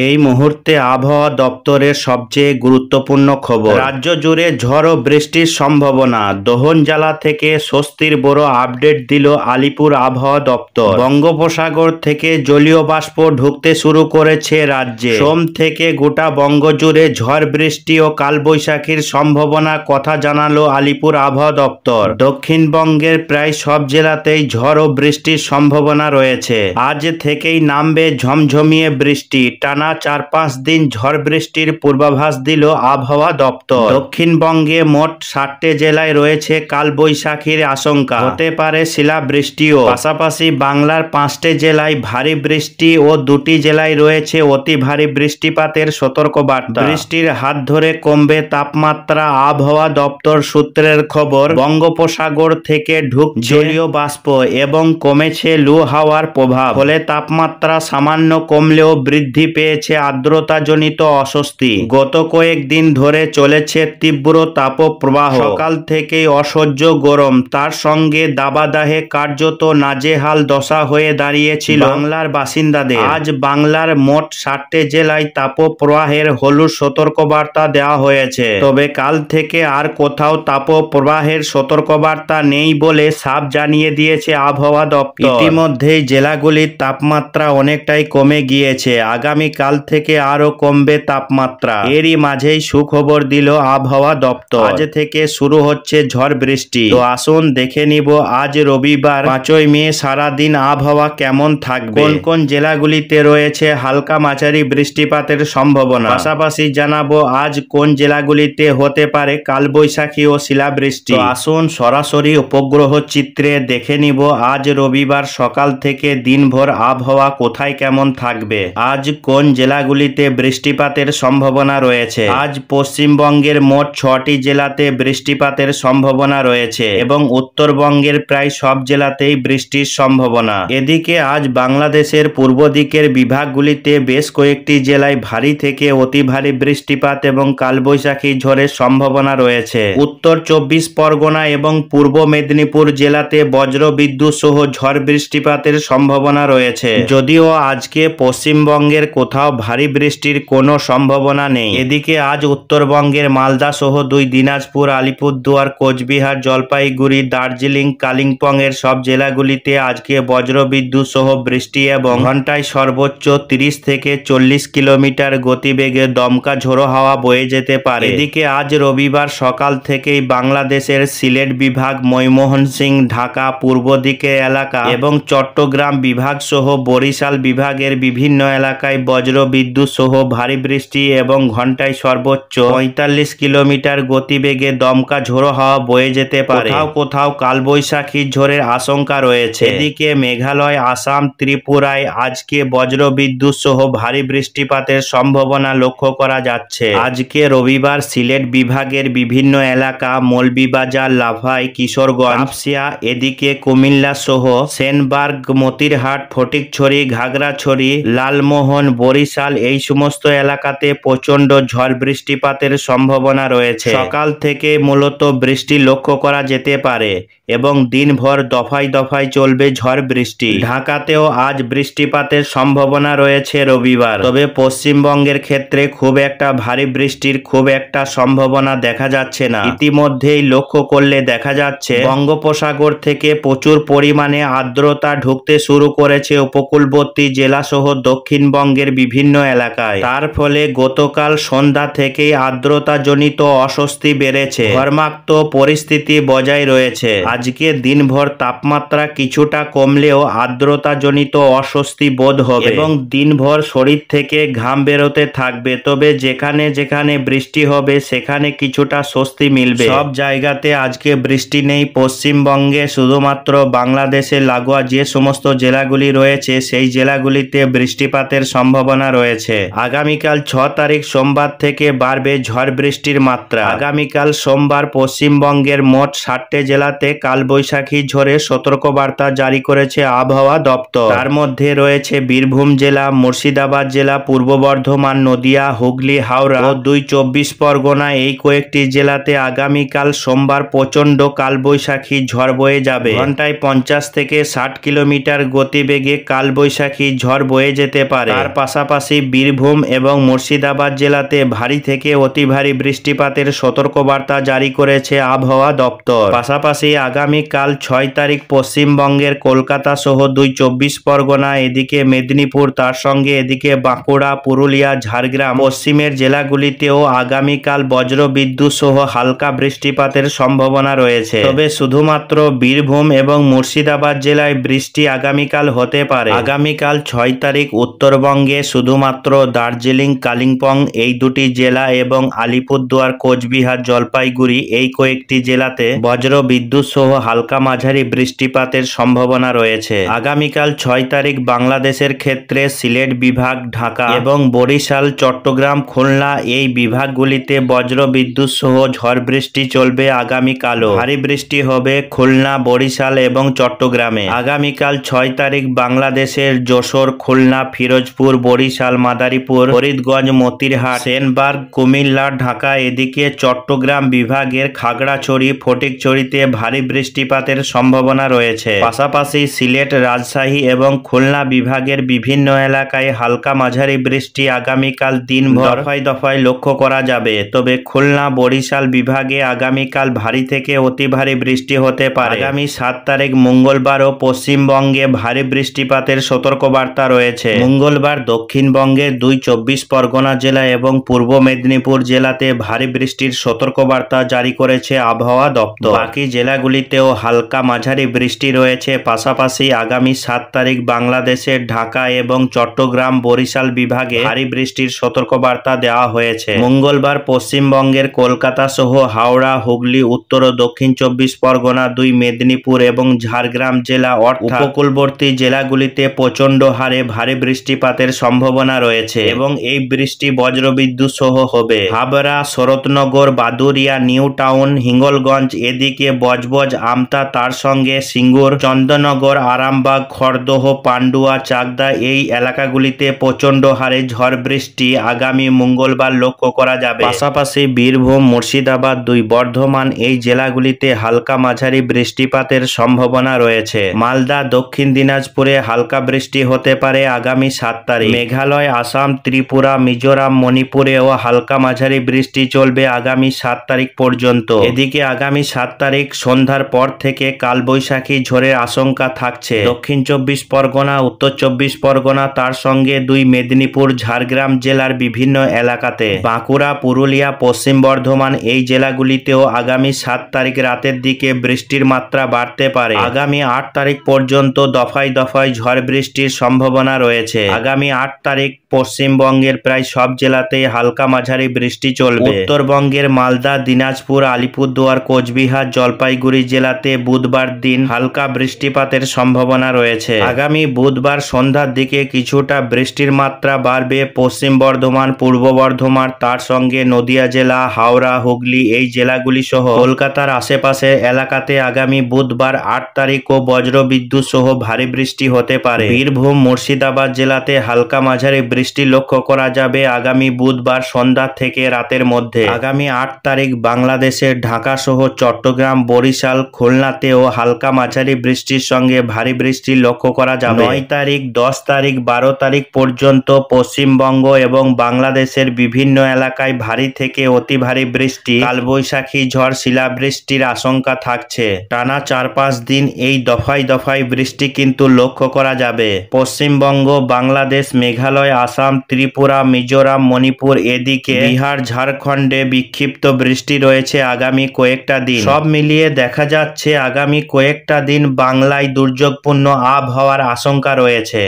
এই মুহূর্তে আবহাওয়া দপ্তরের সবচেয়ে গুরুত্বপূর্ণ খবর। রাজ্য জুড়ে ঝড় ও বৃষ্টির সম্ভাবনা। দোহনজালা থেকে স্বস্তির বড় আপডেট দিল আলিপুর আবহাওয়া দপ্তর। বঙ্গোপসাগর থেকে জলীয় বাষ্প ঢুকতে শুরু করেছে রাজ্যে। সোম থেকে গোটা বঙ্গ জুড়ে ঝড় বৃষ্টি ও কালবৈশাখীর সম্ভাবনা কথা জানালো আলিপুর আবহাওয়া দপ্তর। দক্ষিণবঙ্গের প্রায় সব জেলাতেই ঝড় ও বৃষ্টির সম্ভাবনা রয়েছে। আজ থেকেই নামবে ঝমঝমিয়ে বৃষ্টি। টানা 4-5 দিন ঝড় বৃষ্টির পূর্বাভাস দিল আবহাওয়া দপ্তর। দক্ষিণবঙ্গে মোট 60টি জেলায় রয়েছে কালবৈশাখীর আশঙ্কা। হতে পারে শিলাবৃষ্টিও। পাশাপাশি বাংলার 5টি জেলায় ভারী বৃষ্টি ও 2টি জেলায় রয়েছে অতি ভারী বৃষ্টিপাতের সতর্কবার্তা। বৃষ্টির হাত ধরে কমবে তাপমাত্রা। আবহাওয়া দপ্তর সূত্রের খবর, বঙ্গোপসাগর থেকে ঢুকছে জলীয় বাষ্প এবং কমেছে লু হাওয়ার প্রভাব। ফলে তাপমাত্রা সামান্য কমলেও বৃদ্ধি পেয়েছে আর্দ্রতাজনিত অস্বস্তি। গত কয়েকদিন ধরে চলেছে তীব্র তাপপ্রবাহ। সকাল থেকেই অসহ্য গরম, তার সঙ্গে দাবাদাহে কার্যত নাজেহাল দশা হয়ে দাঁড়িয়েছিল বাংলার বাসিন্দাদের। আজ বাংলার মোট 60টি জেলায় তাপপ্রবাহের হলুদ সতর্কবার্তা দেওয়া হয়েছে। তবে কাল থেকে আর কোথাও তাপপ্রবাহের সতর্কবার্তা নেই বলে সাফ জানিয়ে দিয়েছে আবহাওয়া দপ্তর। ইতিমধ্যেই জেলাগুলির তাপমাত্রা অনেকটাই কমে গিয়েছে। আগামী কাল থেকে আরো কমবে তাপমাত্রা। এরই মাঝেই সুখবর দিল আবহাওয়া দপ্তর। আজ থেকে শুরু হচ্ছে ঝড় বৃষ্টি। তো আসুন দেখে নিব আজ রবিবার 5ই মে সারাদিন আবহাওয়া কেমন থাকবে। কোন কোন জেলাগুলিতে রয়েছে হালকা মাঝারি বৃষ্টিপাতের সম্ভাবনা। পাশাপাশি জানাবো আজ কোন জেলাগুলিতে হতে পারে কালবৈশাখী ও শিলাবৃষ্টি। তো আসুন সরাসরি উপগ্রহ চিত্রে দেখে নিব আজ রবিবার সকাল থেকে দিনভর আবহাওয়া কোথায় কেমন থাকবে। আজ কোন জেলাগুলিতে বৃষ্টিপাতের সম্ভাবনা রয়েছে। আজ পশ্চিমবঙ্গের মোট 6টি জেলাতে বৃষ্টিপাতের সম্ভাবনা রয়েছে এবং উত্তরবঙ্গের প্রায় সব জেলাতেই বৃষ্টির সম্ভাবনা। এদিকে আজ বাংলাদেশের পূর্ব দিকের বিভাগগুলিতে বেশ কয়েকটি জেলায় ভারী থেকে অতি ভারী বৃষ্টিপাত এবং কালবৈশাখী ঝড়ের সম্ভাবনা রয়েছে। উত্তর 24 পরগনা এবং পূর্ব মেদিনীপুর জেলাতে বজ্র বিদ্যুৎ সহ ঝড় বৃষ্টিপাতের সম্ভাবনা রয়েছে। যদিও আজকে পশ্চিমবঙ্গের কোথাও ভারী বৃষ্টির কোনো সম্ভাবনা নেই। এদিকে আজ উত্তরবঙ্গের মালদা সহ 2 দিনাজপুর, আলিপুরদুয়ার, কোচবিহার, জলপাইগুড়ি, দার্জিলিং, কালিম্পং এর সব জেলাগুলিতে আজকে বজ্র বিদ্যুৎ সহ বৃষ্টি এবং ঘন্টায় সর্বোচ্চ 30 থেকে 40 কিলোমিটার গতিবেগে দমকা ঝোড়ো হাওয়া বয়ে যেতে পারে। এদিকে আজ রবিবার সকাল থেকেই বাংলাদেশের সিলেট বিভাগ, ময়মনসিংহ, ঢাকা পূর্ব দিকের এলাকা এবং চট্টগ্রাম বিভাগ সহ বরিশাল বিভাগের বিভিন্ন এলাকায় বজ্র বিদ্যুৎ সহ ভারী বৃষ্টি এবং ঘন্টায় সর্বোচ্চ 45 কিলোমিটার গতিবেগে দমকা ঝোড়ো হাওয়া বয়ে যেতে পারে। কোথাও কোথাও কালবৈশাখী ঝড়ের আশঙ্কা রয়েছে। এদিকে মেঘালয়, আসাম, ত্রিপুরায় আজকে বজ্র বিদ্যুৎ সহ ভারী বৃষ্টিপাতের সম্ভাবনা লক্ষ্য করা যাচ্ছে। আজকে রবিবার সিলেট বিভাগের বিভিন্ন এলাকা, মৌলভীবাজার, লাভাই, কিশোরগঞ্জ, কাপসিয়া, এদিকে কুমিল্লা সহ সেনবার্গ, মতিরহাট, ফটিকছড়ি, ঘাগড়াছড়ি, লালমোহন, বরিশাল এই সমস্ত এলাকাতে প্রচন্ড ঝড় বৃষ্টিপাতের সম্ভাবনা রয়েছে। সকাল থেকে মূলত বৃষ্টি লক্ষ্য করা যেতে পারে এবং দিনভর দফায় দফায় চলবে ঝড় বৃষ্টি। ঢাকাতেও আজ বৃষ্টিপাতের সম্ভাবনা রয়েছে রবিবার। তবে পশ্চিমবঙ্গের ক্ষেত্রে খুব একটা ভারী বৃষ্টির খুব একটা সম্ভাবনা দেখা যাচ্ছে না। ইতিমধ্যেই লক্ষ্য করলে দেখা যাচ্ছে বঙ্গোপসাগর থেকে প্রচুর পরিমাণে আর্দ্রতা ঢুকতে শুরু করেছে উপকূলবর্তী জেলা সহ দক্ষিণবঙ্গের বিভিন্ন এলাকায়। তার ফলে গতকাল সন্ধ্যা থেকেই আর্দ্রতাজনিত অস্বস্তি বেড়েছে। ঘর্মাক্ত পরিস্থিতি বজায় রয়েছে। আজকে দিনভর তাপমাত্রা কিছুটা কমলেও আর্দ্রতাজনিত অস্বস্তি বোধ হবে এবং দিনভর শরীর থেকে ঘাম বেরোতে থাকবে। তবে যেখানে যেখানে বৃষ্টি হবে সেখানে কিছুটা স্বস্তি মিলবে। সব জায়গাতে আজকে বৃষ্টি নেই। পশ্চিমবঙ্গে শুধুমাত্র বাংলাদেশের লাগোয়া যে সমস্ত জেলাগুলি রয়েছে সেই জেলাগুলিতে বৃষ্টিপাতের সম্ভাবনা রয়েছে। আগামীকাল 6 তারিখ সোমবার থেকে বাড়বে ঝড় বৃষ্টির মাত্রা। আগামীকাল সোমবার পশ্চিমবঙ্গের মোট 60টি জেলাতে কালবৈশাখী ঝড়ের সতর্কবার্তা জারি করেছে আবহাওয়া দপ্তর। তার মধ্যে রয়েছে বীরভূম জেলা, মুর্শিদাবাদ জেলা, পূর্ব বর্ধমান, নদিয়া, হুগলি, হাওড়া ও 2 চব্বিশ পরগনা। এই কয়েকটি জেলাতে আগামীকাল সোমবার প্রচণ্ড কালবৈশাখী ঝড় বয়ে যাবে। ঘন্টায় 50 থেকে 60 কিলোমিটার গতিবেগে কালবৈশাখী ঝড় বয়ে যেতে পারে। তার পাশাপাশি বীরভূম এবং মুর্শিদাবাদ জেলাতে ভারী থেকে অতি ভারী বৃষ্টিপাতের সতর্কবার্তা জারি করেছে আবহাওয়া দপ্তর। পাশাপাশি আগামীকাল 6 তারিখ পশ্চিমবঙ্গের কলকাতা সহ 2 চব্বিশ পরগনা, এদিকে মেদিনীপুর, তার সঙ্গে এদিকে বাঁকুড়া, পুরুলিয়া, ঝাড়গ্রাম পশ্চিমের জেলাগুলিতেও আগামীকাল বজ্র বিদ্যুৎ সহ হালকা বৃষ্টিপাতের সম্ভাবনা রয়েছে। তবে শুধুমাত্র বীরভূম এবং মুর্শিদাবাদ জেলায় বৃষ্টি আগামীকাল হতে পারে। আগামীকাল 6 তারিখ উত্তরবঙ্গে শুধুমাত্র দার্জিলিং, কালিম্পং এই দুটি জেলা এবং আলিপুরদুয়ার, কোচবিহার, জলপাইগুড়ি এই কয়েকটি জেলাতে বজ্র বিদ্যুৎ সহ হালকা মাঝারি বৃষ্টিপাতের সম্ভাবনা রয়েছে। আগামীকাল 6 তারিখ বাংলাদেশের ক্ষেত্রে সিলেট বিভাগ, ঢাকা এবং বরিশাল, চট্টগ্রাম, খুলনা এই বিভাগগুলিতে বজ্র বিদ্যুৎ সহ ঝড় বৃষ্টি চলবে। আগামীকালও ভারী বৃষ্টি হবে খুলনা, বরিশাল এবং চট্টগ্রামে। আগামীকাল 6 তারিখ বাংলাদেশের যশোর, খুলনা, ফিরোজপুর, বরিশাল, মাদারীপুর, ফরিদগঞ্জ, মতিরহাট, সেনবার্গ, কুমিল্লা, ঢাকা এদিকে চট্টগ্রাম বিভাগের খাগড়াছড়ি, ফটিকছড়িতে ভারী বৃষ্টিপাতের সম্ভাবনা রয়েছে। পাশাপাশি সিলেট, রাজশাহী এবং খুলনা বিভাগের বিভিন্ন এলাকায় হালকা মাঝারি বৃষ্টি আগামীকাল দিনভর দফায় দফায় লক্ষ্য করা যাবে। তবে খুলনা, বরিশাল বিভাগে আগামীকাল ভারী থেকে অতি ভারী বৃষ্টি হতে পারে। আগামী 7 তারিখ মঙ্গলবারও পশ্চিমবঙ্গে ভারী বৃষ্টিপাতের সতর্কবার্তা রয়েছে। মঙ্গলবার দক্ষিণবঙ্গের 2 চব্বিশ পরগনা জেলা এবং পূর্ব মেদিনীপুর জেলাতে ভারী বৃষ্টির সতর্কবার্তা জারি করেছে আবহাওয়া দপ্তর। বাকি জেলাগুলিতেও হালকা মাঝারি বৃষ্টি রয়েছে। পাশাপাশি আগামী 7 তারিখ বাংলাদেশের ঢাকা এবং চট্টগ্রাম, বরিশাল বিভাগে ভারী বৃষ্টির সতর্কবার্তা দেওয়া হয়েছে। মঙ্গলবার পশ্চিমবঙ্গের কলকাতা সহ হাওড়া, হুগলি, উত্তর ও দক্ষিণ চব্বিশ পরগনা, 2 মেদিনীপুর এবং ঝাড়গ্রাম জেলা অর্থাৎ উপকূলবর্তী জেলাগুলিতে প্রচণ্ড হারে ভারী বৃষ্টিপাতের সম্ভাবনা রয়েছে এবং এই বৃষ্টি বজ্রবিদ্যুৎ সহ হবে। হাবড়া, শরৎনগর, বাদুরিয়া, নিউ টাউন, হিঙ্গলগঞ্জ এদিকে বজবজ, আমতা, তার সঙ্গে সিঙ্গুর, চন্দননগর, আরামবাগ, খড়দহ, পান্ডুয়া, চাকদা এই এলাকাগুলিতে প্রচণ্ড হারে ঝড় বৃষ্টি আগামী মঙ্গলবার লক্ষ্য করা যাবে। পাশাপাশি বীরভূম, মুর্শিদাবাদ, 2 বর্ধমান এই জেলাগুলিতে হালকা মাঝারি বৃষ্টিপাতের সম্ভাবনা রয়েছে। মালদা, দক্ষিণ দিনাজপুরে হালকা বৃষ্টি হতে পারে আগামী 7 তারিখ। মেঘালয়, আসাম, ত্রিপুরা, মিজোরাম, মণিপুরেও হালকা মাঝারি বৃষ্টি চলবে আগামী 7 তারিখ পর্যন্ত। এদিকে আগামী 7 তারিখ সন্ধ্যার পর থেকে কালবৈশাখী ঝড়ের আশঙ্কা থাকছে দক্ষিণ চব্বিশ পরগনা, উত্তর চব্বিশ পরগনা, তার সঙ্গে 2 মেদিনীপুর, ঝাড়গ্রাম জেলার বিভিন্ন এলাকাতে। বাঁকুড়া, পুরুলিয়া, পশ্চিম বর্ধমান এই জেলাগুলিতেও আগামী 7 তারিখ রাতের দিকে বৃষ্টির মাত্রা বাড়তে পারে। আগামী 8 তারিখ পর্যন্ত দফায় দফায় ঝড় বৃষ্টির সম্ভাবনা রয়েছে। আগামী 8 তারিখ পশ্চিমবঙ্গের প্রায় সব জেলাতেই হালকা মাঝারি বৃষ্টি চলবে। উত্তরবঙ্গের মালদা, দিনাজপুর, আলিপুরদুয়ার, কোচবিহার, জলপাইগুড়ি জেলাতে বুধবার দিন হালকা বৃষ্টিপাতের সম্ভাবনা রয়েছে। আগামী বুধবার সন্ধ্যার দিকে কিছুটা বৃষ্টির মাত্রা বাড়বে পশ্চিম বর্ধমান, পূর্ব বর্ধমান, তার সঙ্গে নদিয়া জেলা, হাওড়া, হুগলি এই জেলাগুলি সহ কলকাতার আশেপাশের এলাকাতে আগামী বুধবার 8 তারিখও বজ্র বিদ্যুৎ সহ ভারী বৃষ্টি হতে পারে। বীরভূম, মুর্শিদাবাদ জেলাতে হালকা মাঝারি বৃষ্টি লক্ষ্য করা যাবে আগামী বুধবার সন্ধ্যা থেকে রাতের মধ্যে। আগামী 8 তারিখ বাংলাদেশের ঢাকা সহ চট্টগ্রাম, বরিশাল, খুলনাতেও হালকা মাঝারি বৃষ্টির সঙ্গে ভারী বৃষ্টি লক্ষ্য করা যাবে। 9 তারিখ, 10 তারিখ, 12 তারিখ পর্যন্ত পশ্চিমবঙ্গ এবং বাংলাদেশের বিভিন্ন এলাকায় ভারী থেকে অতি ভারী বৃষ্টি, কালবৈশাখী ঝড়, শিলাবৃষ্টির আশঙ্কা থাকছে। টানা 4-5 দিন এই দফায় দফায় বৃষ্টি কিন্তু লক্ষ্য করা যাবে। পশ্চিমবঙ্গ, বাংলাদেশ, মেঘালয়, আসাম, ত্রিপুরা, মিজোরাম, মণিপুর এদিকে বিহার, ঝাড়খণ্ডে বিক্ষিপ্ত বৃষ্টি রয়েছে আগামী কয়েকটা দিন। সব মিলিয়ে দেখা যাচ্ছে আগামী কয়েকটা দিন বাংলায় দুর্যোগপূর্ণ আবহাওয়ার আশঙ্কা রয়েছে।